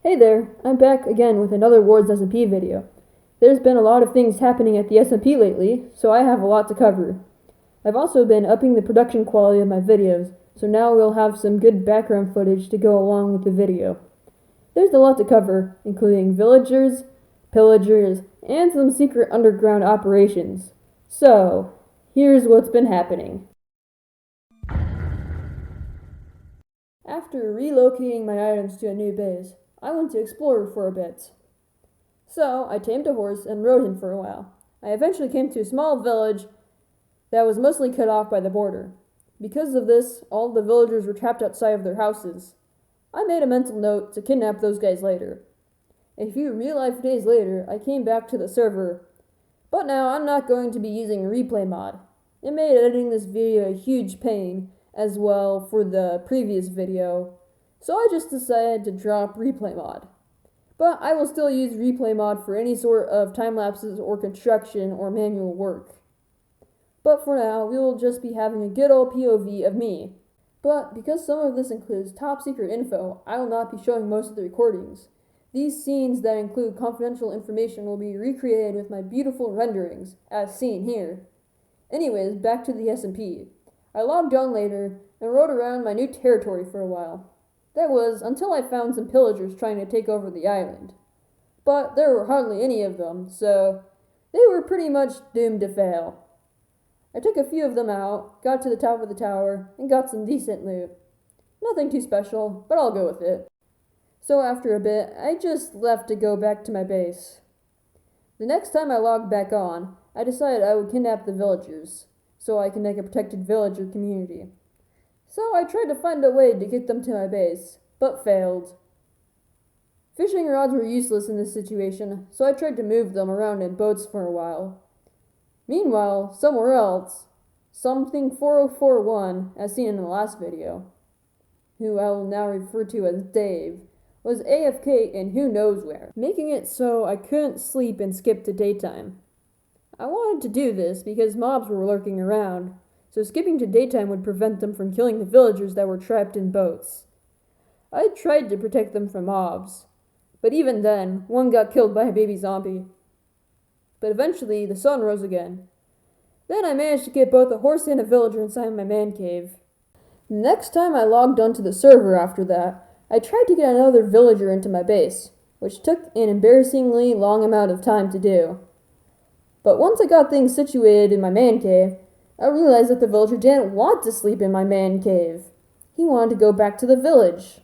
Hey there, I'm back again with another Wars SMP video. There's been a lot of things happening at the SMP lately, so I have a lot to cover. I've also been upping the production quality of my videos, so now we'll have some good background footage to go along with the video. There's a lot to cover, including villagers, pillagers, and some secret underground operations. So, here's what's been happening. After relocating my items to a new base, I went to explore for a bit. So, I tamed a horse and rode him for a while. I eventually came to a small village that was mostly cut off by the border. Because of this, all the villagers were trapped outside of their houses. I made a mental note to kidnap those guys later. A few real-life days later, I came back to the server. But now I'm not going to be using a replay mod. It made editing this video a huge pain, as well for the previous video. So I just decided to drop replay mod. But I will still use replay mod for any sort of time lapses or construction or manual work. But for now, we will just be having a good old POV of me. But because some of this includes top secret info, I will not be showing most of the recordings. These scenes that include confidential information will be recreated with my beautiful renderings, as seen here. Anyways, back to the SMP. I logged on later and rode around my new territory for a while. That was until I found some pillagers trying to take over the island. But there were hardly any of them, so they were pretty much doomed to fail. I took a few of them out, got to the top of the tower, and got some decent loot. Nothing too special, but I'll go with it. So after a bit, I just left to go back to my base. The next time I logged back on, I decided I would kidnap the villagers, so I can make a protected villager community. So I tried to find a way to get them to my base, but failed. Fishing rods were useless in this situation, so I tried to move them around in boats for a while. Meanwhile, somewhere else, something 4041, as seen in the last video, who I will now refer to as Dave, was AFK in who knows where, making it so I couldn't sleep and skip to daytime. I wanted to do this because mobs were lurking around, so skipping to daytime would prevent them from killing the villagers that were trapped in boats. I tried to protect them from mobs, but even then, one got killed by a baby zombie. But eventually, the sun rose again. Then I managed to get both a horse and a villager inside my man cave. Next time I logged onto the server after that, I tried to get another villager into my base, which took an embarrassingly long amount of time to do. But once I got things situated in my man cave, I realized that the villager didn't want to sleep in my man cave. He wanted to go back to the village.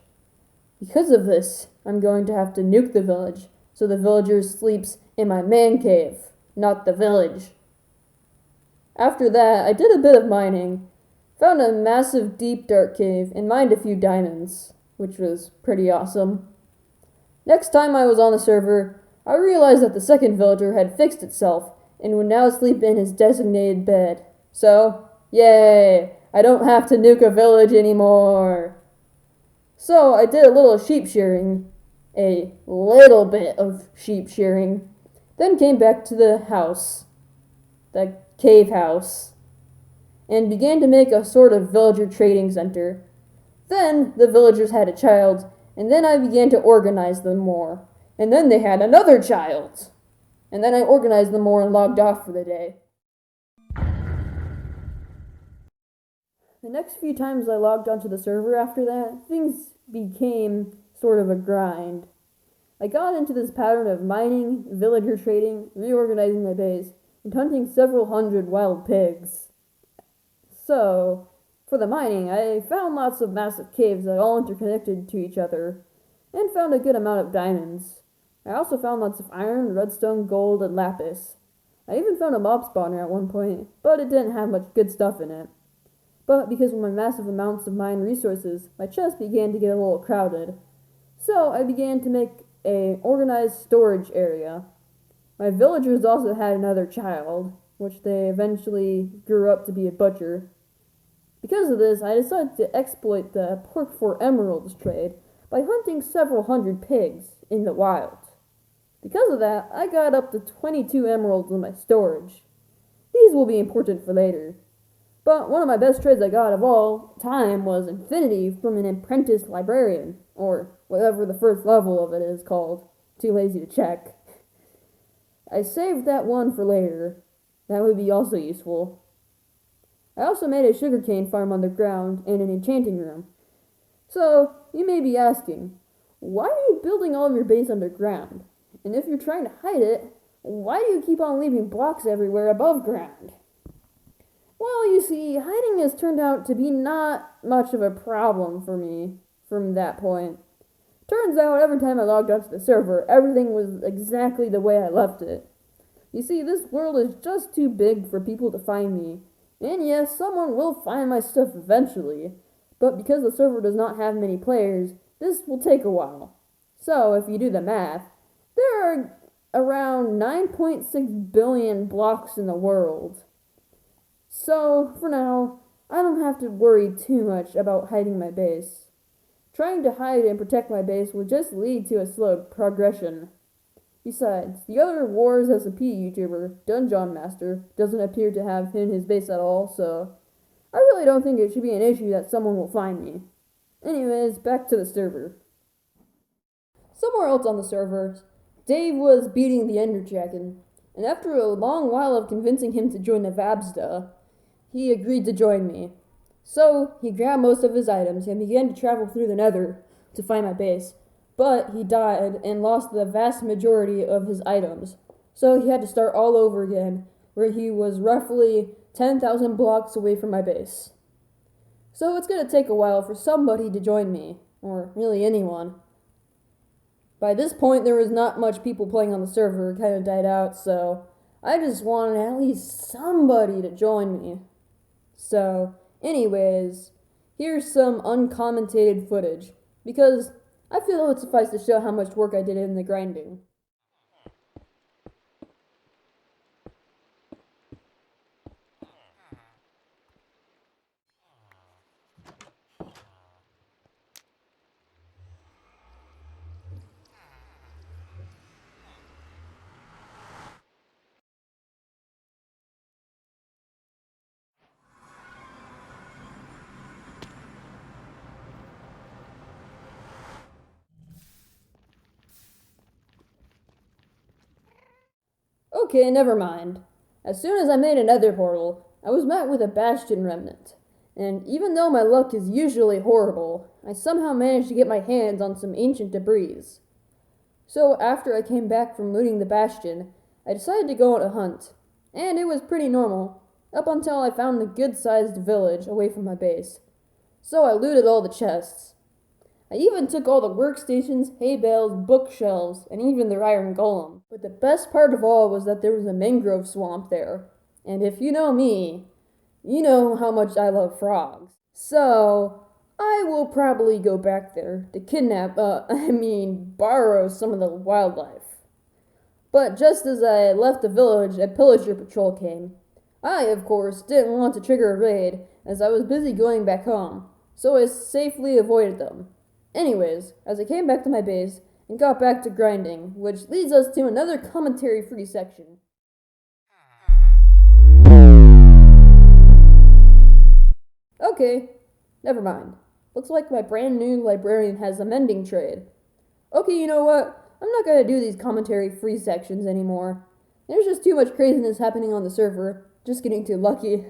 Because of this, I'm going to have to nuke the village, so the villager sleeps in my man cave, not the village. After that, I did a bit of mining, found a massive deep dark cave, and mined a few diamonds, which was pretty awesome. Next time I was on the server, I realized that the second villager had fixed itself and would now sleep in his designated bed. So, yay! I don't have to nuke a village anymore! So, I did a little sheep shearing. A little bit of sheep shearing. Then came back to the house. The cave house. And began to make a sort of villager trading center. Then, the villagers had a child, and then I began to organize them more. And then they had another child. And then I organized them more and logged off for the day. The next few times I logged onto the server after that, things became sort of a grind. I got into this pattern of mining, villager trading, reorganizing my base, and hunting several hundred wild pigs. So, for the mining, I found lots of massive caves that all interconnected to each other, and found a good amount of diamonds. I also found lots of iron, redstone, gold, and lapis. I even found a mob spawner at one point, but it didn't have much good stuff in it. But because of my massive amounts of mined resources, my chest began to get a little crowded. So I began to make an organized storage area. My villagers also had another child, which they eventually grew up to be a butcher. Because of this, I decided to exploit the pork for emeralds trade by hunting several hundred pigs in the wild. Because of that, I got up to 22 emeralds in my storage. These will be important for later. But one of my best trades I got of all time was Infinity from an apprentice librarian, or whatever the first level of it is called. Too lazy to check. I saved that one for later. That would be also useful. I also made a sugarcane farm underground and an enchanting room. So, you may be asking, why are you building all of your base underground? And if you're trying to hide it, why do you keep on leaving blocks everywhere above ground? Well, you see, hiding has turned out to be not much of a problem for me from that point. Turns out every time I logged onto the server, everything was exactly the way I left it. You see, this world is just too big for people to find me. And yes, someone will find my stuff eventually, but because the server does not have many players, this will take a while. So, if you do the math, there are around 9.6 billion blocks in the world. So, for now, I don't have to worry too much about hiding my base. Trying to hide and protect my base will just lead to a slow progression. Besides, the other Wars SMP YouTuber, Dungeon Master, doesn't appear to have hidden his base at all, so I really don't think it should be an issue that someone will find me. Anyways, back to the server. Somewhere else on the server, Dave was beating the Ender Dragon, and after a long while of convincing him to join Nevabsda, he agreed to join me. So, he grabbed most of his items and began to travel through the Nether to find my base. But he died and lost the vast majority of his items. So he had to start all over again, where he was roughly 10,000 blocks away from my base. So it's going to take a while for somebody to join me, or really anyone. By this point, there was not much people playing on the server, it kind of died out, so I just wanted at least somebody to join me. So, anyways, here's some uncommentated footage, because I feel it would suffice to show how much work I did in the grinding. Okay, never mind. As soon as I made a nether portal, I was met with a bastion remnant. And even though my luck is usually horrible, I somehow managed to get my hands on some ancient debris. So after I came back from looting the bastion, I decided to go on a hunt. And it was pretty normal, up until I found a good-sized village away from my base. So I looted all the chests. I even took all the workstations, hay bales, bookshelves, and even their iron golem. But the best part of all was that there was a mangrove swamp there. And if you know me, you know how much I love frogs. So, I will probably go back there to borrow some of the wildlife. But just as I left the village, a pillager patrol came. I, of course, didn't want to trigger a raid, as I was busy going back home, so I safely avoided them. Anyways, as I came back to my base and got back to grinding, which leads us to another commentary-free section. Okay, never mind. Looks like my brand new librarian has a mending trade. Okay, you know what? I'm not gonna do these commentary-free sections anymore. There's just too much craziness happening on the server. Just getting too lucky.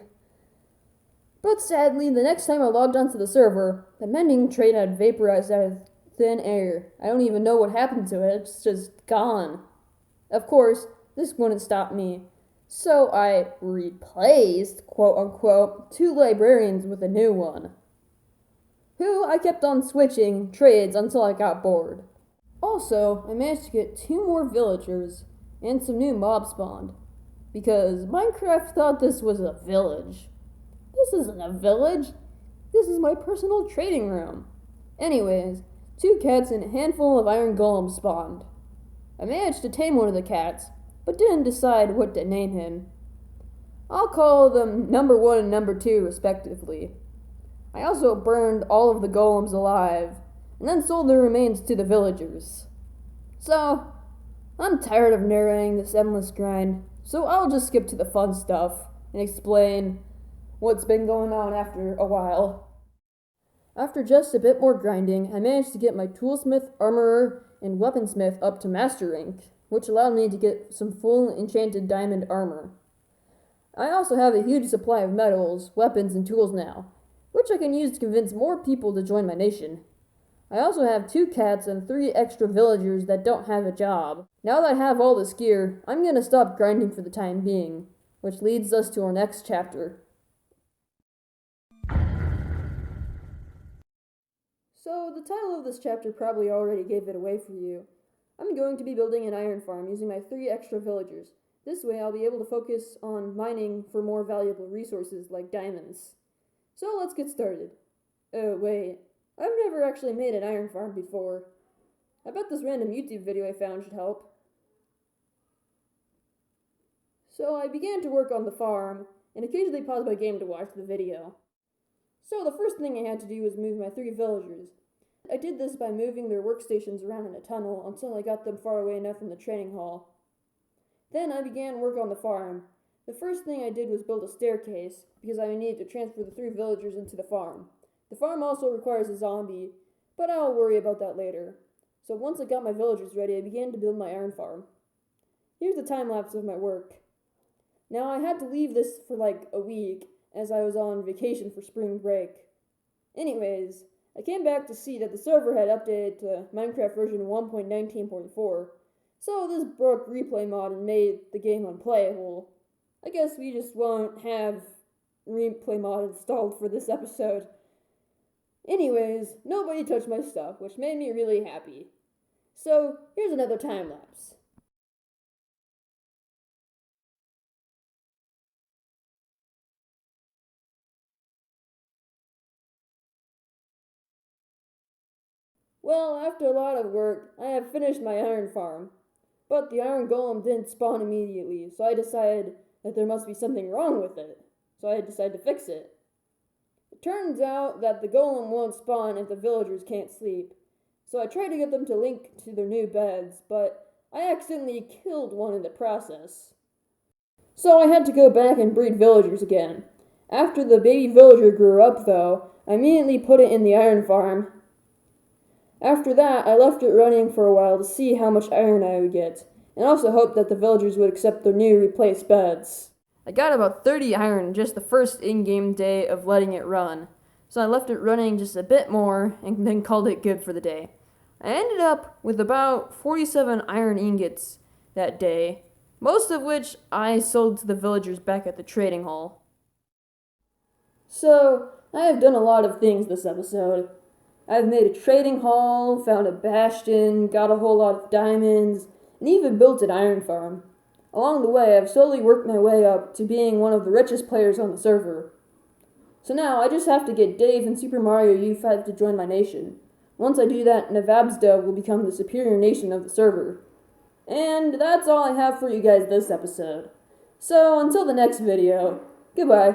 But sadly, the next time I logged onto the server, the mending trade had vaporized out of thin air. I don't even know what happened to it, it's just gone. Of course, this wouldn't stop me. So I replaced, quote-unquote, 2 librarians with a new one, who I kept on switching trades until I got bored. Also, I managed to get 2 more villagers and some new mob spawned, because Minecraft thought this was a village. This isn't a village. This is my personal trading room. Anyways, 2 cats and a handful of iron golems spawned. I managed to tame one of the cats, but didn't decide what to name him. I'll call them number 1 and number 2 respectively. I also burned all of the golems alive, and then sold their remains to the villagers. So, I'm tired of narrating this endless grind, so I'll just skip to the fun stuff and explain what's been going on after a while. After just a bit more grinding, I managed to get my toolsmith, armorer, and weaponsmith up to master rank, which allowed me to get some full enchanted diamond armor. I also have a huge supply of metals, weapons, and tools now, which I can use to convince more people to join my nation. I also have 2 cats and 3 extra villagers that don't have a job. Now that I have all this gear, I'm gonna stop grinding for the time being, which leads us to our next chapter. So, the title of this chapter probably already gave it away for you. I'm going to be building an iron farm using my 3 extra villagers. This way I'll be able to focus on mining for more valuable resources like diamonds. So let's get started. Oh wait, I've never actually made an iron farm before. I bet this random YouTube video I found should help. So I began to work on the farm, and occasionally paused my game to watch the video. So the first thing I had to do was move my 3 villagers. I did this by moving their workstations around in a tunnel until I got them far away enough from the training hall. Then I began work on the farm. The first thing I did was build a staircase, because I needed to transfer the 3 villagers into the farm. The farm also requires a zombie, but I'll worry about that later. So once I got my villagers ready, I began to build my iron farm. Here's the time-lapse of my work. Now I had to leave this for like a week, as I was on vacation for spring break. Anyways, I came back to see that the server had updated to Minecraft version 1.19.4, so this broke replay mod and made the game unplayable. I guess we just won't have replay mod installed for this episode. Anyways, nobody touched my stuff, which made me really happy. So, here's another time lapse. Well, after a lot of work, I have finished my iron farm. But the iron golem didn't spawn immediately, so I decided that there must be something wrong with it. So I decided to fix it. It turns out that the golem won't spawn if the villagers can't sleep. So I tried to get them to link to their new beds, but I accidentally killed one in the process. So I had to go back and breed villagers again. After the baby villager grew up, though, I immediately put it in the iron farm. After that, I left it running for a while to see how much iron I would get, and also hoped that the villagers would accept their new replaced beds. I got about 30 iron just the first in-game day of letting it run, so I left it running just a bit more and then called it good for the day. I ended up with about 47 iron ingots that day, most of which I sold to the villagers back at the trading hall. So, I have done a lot of things this episode. I've made a trading hall, found a bastion, got a whole lot of diamonds, and even built an iron farm. Along the way, I've slowly worked my way up to being one of the richest players on the server. So now, I just have to get Dave and Super Mario U5 to join my nation. Once I do that, Nevabsda will become the superior nation of the server. And that's all I have for you guys this episode. So, until the next video, goodbye.